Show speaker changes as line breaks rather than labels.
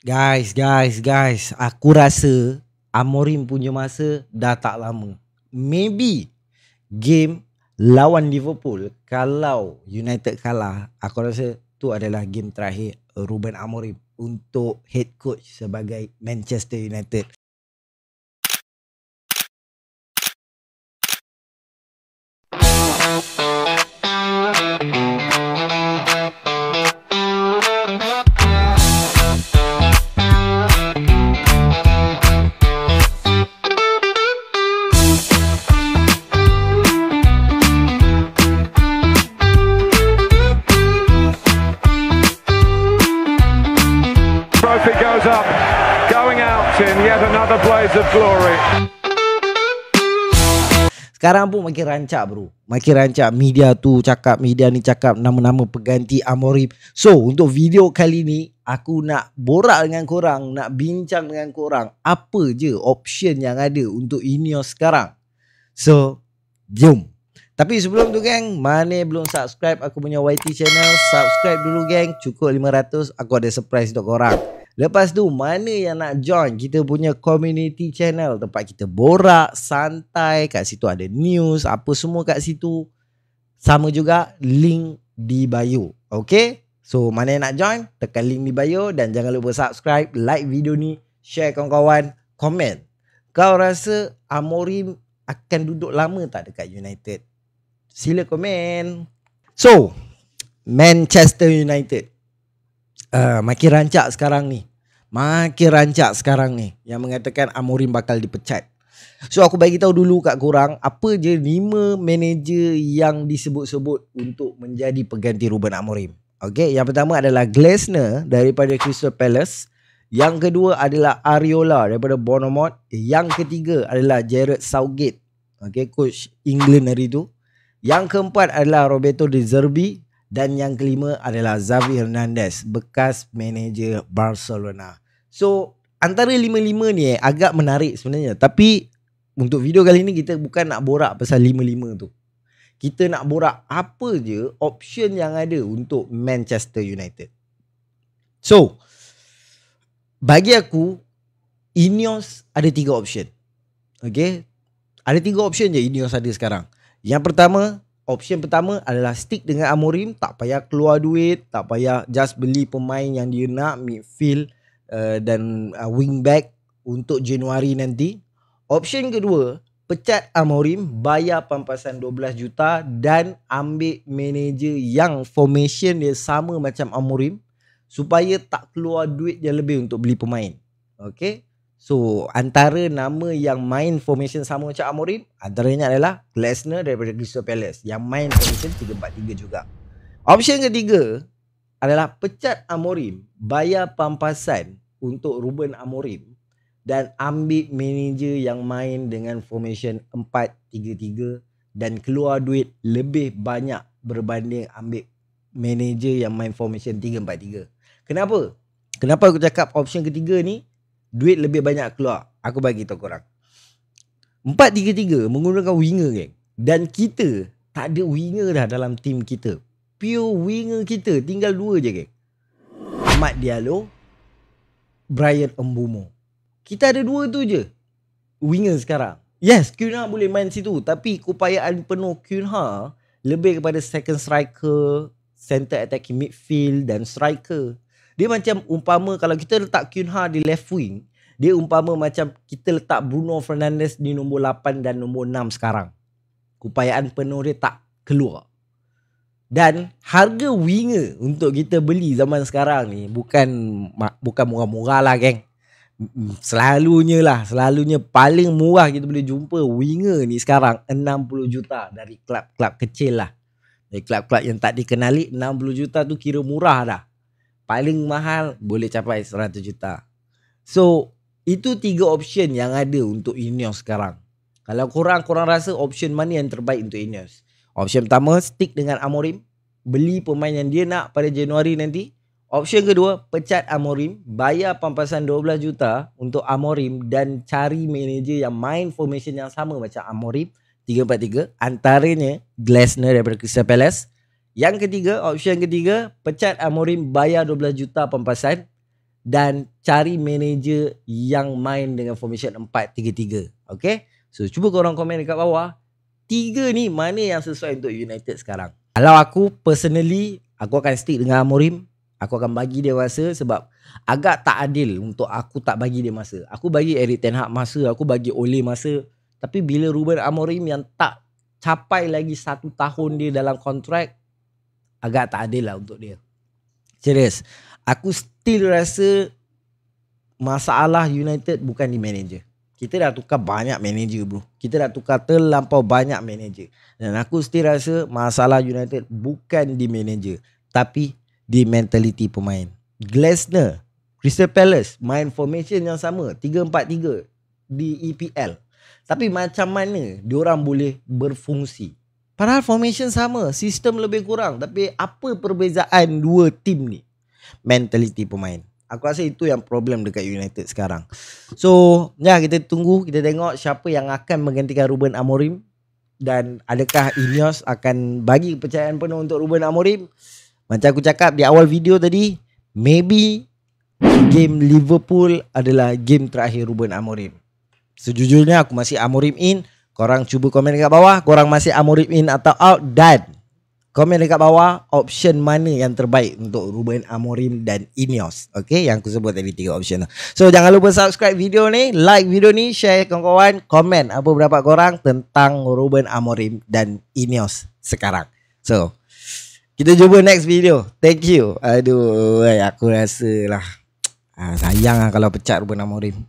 Guys, aku rasa Amorim punya masa dah tak lama. Maybe game lawan Liverpool, kalau United kalah, aku rasa tu adalah game terakhir Ruben Amorim untuk head coach sebagai Manchester United.
Trophy goes up, going out in yet another blaze of glory.
Sekarang pun makin rancak bro. Makin rancak. Media tu cakap, media ni cakap nama-nama pengganti Amorim. So untuk video kali ni, aku nak borak dengan korang, nak bincang dengan korang, apa je option yang ada untuk Ineos sekarang. So jom. Tapi sebelum tu geng, mana belum subscribe aku punya YT channel, subscribe dulu geng. Cukup 500, aku ada surprise untuk korang. Lepas tu, mana yang nak join kita punya community channel, tempat kita borak, santai, kat situ ada news, apa semua kat situ. Sama juga link di bio. Okay? So, mana yang nak join, tekan link di bio dan jangan lupa subscribe, like video ni, share kawan-kawan, komen. Kau rasa Amorim akan duduk lama tak dekat United? Sila komen. So, Manchester United makin rancak sekarang ni. Yang mengatakan Amorim bakal dipecat. So aku bagi tahu dulu kat korang apa je 5 manager yang disebut-sebut untuk menjadi pengganti Ruben Amorim. Okay, yang pertama adalah Glasner daripada Crystal Palace. Yang kedua adalah Areola daripada Bournemouth. Yang ketiga adalah Gareth Southgate, okay, coach England hari tu. Yang keempat adalah Roberto De Zerbi. Dan yang kelima adalah Xavi Hernandez, bekas manager Barcelona. So antara 5-5 ni agak menarik sebenarnya. Tapi untuk video kali ni kita bukan nak borak pasal 5-5 tu. Kita nak borak apa je option yang ada untuk Manchester United. So bagi aku, Ineos ada 3 option. Okay, ada 3 option je Ineos ada sekarang. Yang pertama, option pertama adalah stick dengan Amorim, tak payah keluar duit, tak payah just beli pemain yang dia nak, midfield dan wing back untuk Januari nanti. Option kedua, pecat Amorim, bayar pampasan 12 juta dan ambil manager yang formation dia sama macam Amorim supaya tak keluar duit yang lebih untuk beli pemain. Okay, so antara nama yang main formation sama macam Amorim, antaranya adalah Glasner daripada Crystal Palace yang main formation 3-4-3 juga. Option ketiga adalah pecat Amorim, bayar pampasan untuk Ruben Amorim dan ambil manager yang main dengan formation 4-3-3 dan keluar duit lebih banyak berbanding ambil manager yang main formation 3-4-3. Kenapa? Kenapa aku cakap option ketiga ni duit lebih banyak keluar? Aku bagi tahu korang. 4-3-3 menggunakan winger geng. Dan kita tak ada winger dah dalam tim kita. Pure winger kita tinggal 2 je geng. Amad Diallo, Bryan Mbeumo. Kita ada 2 tu je winger sekarang. Yes, Cunha boleh main situ, tapi keupayaan penuh Cunha lebih kepada second striker, center attacking midfield dan striker. Dia macam umpama kalau kita letak Cunha di left wing, dia umpama macam kita letak Bruno Fernandes di nombor 8 dan nombor 6 sekarang. Keupayaan penuh dia tak keluar. Dan harga winger untuk kita beli zaman sekarang ni bukan murah-murah lah geng. Selalunya paling murah kita boleh jumpa winger ni sekarang 60 juta dari klub-klub kecil lah. Dari klub-klub yang tak dikenali, 60 juta tu kira murah dah. Paling mahal boleh capai 100 juta. So itu 3 option yang ada untuk Ineos sekarang. Kalau korang rasa option mana yang terbaik untuk Ineos? Option pertama, stick dengan Amorim, beli pemain yang dia nak pada Januari nanti. Option kedua, pecat Amorim, bayar pampasan 12 juta untuk Amorim dan cari manager yang main formation yang sama macam Amorim, 3-4-3, antaranya Glasner daripada Crystal Palace. Yang ketiga, option ketiga, pecat Amorim, bayar 12 juta pampasan dan cari manager yang main dengan formation 4-3-3. Okay? So cuba korang komen dekat bawah, 3 ni mana yang sesuai untuk United sekarang. Kalau aku personally, aku akan stick dengan Amorim. Aku akan bagi dia masa sebab agak tak adil untuk aku tak bagi dia masa. Aku bagi Erik ten Hag masa, aku bagi Ole masa. Tapi bila Ruben Amorim yang tak capai lagi 1 tahun dia dalam kontrak, agak tak adil lah untuk dia. Serius. Aku still rasa masalah United bukan di manager. Kita dah tukar banyak manager bro. Kita dah tukar terlampau banyak manager. Dan aku still rasa masalah United bukan di manager, tapi di mentality pemain. Glasner, Crystal Palace main formation yang sama, 3-4-3 di EPL. Tapi macam mana diorang boleh berfungsi? Padahal formation sama, sistem lebih kurang. Tapi apa perbezaan dua tim ni? Mentality pemain. Aku rasa itu yang problem dekat United sekarang. So, ya kita tunggu, kita tengok siapa yang akan menggantikan Ruben Amorim. Dan adakah Ineos akan bagi kepercayaan penuh untuk Ruben Amorim? Macam aku cakap di awal video tadi, maybe game Liverpool adalah game terakhir Ruben Amorim. Sejujurnya aku masih Amorim in. Korang cuba komen dekat bawah, korang masih Amorim in atau out, dan komen dekat bawah option mana yang terbaik untuk Ruben Amorim dan Ineos. Okay, yang aku sebut tadi 3 option. So jangan lupa subscribe video ni, like video ni, share kawan-kawan, komen apa pendapat korang tentang Ruben Amorim dan Ineos sekarang. So kita jumpa next video. Thank you. Aduh, aku rasa lah sayang lah kalau pecat Ruben Amorim.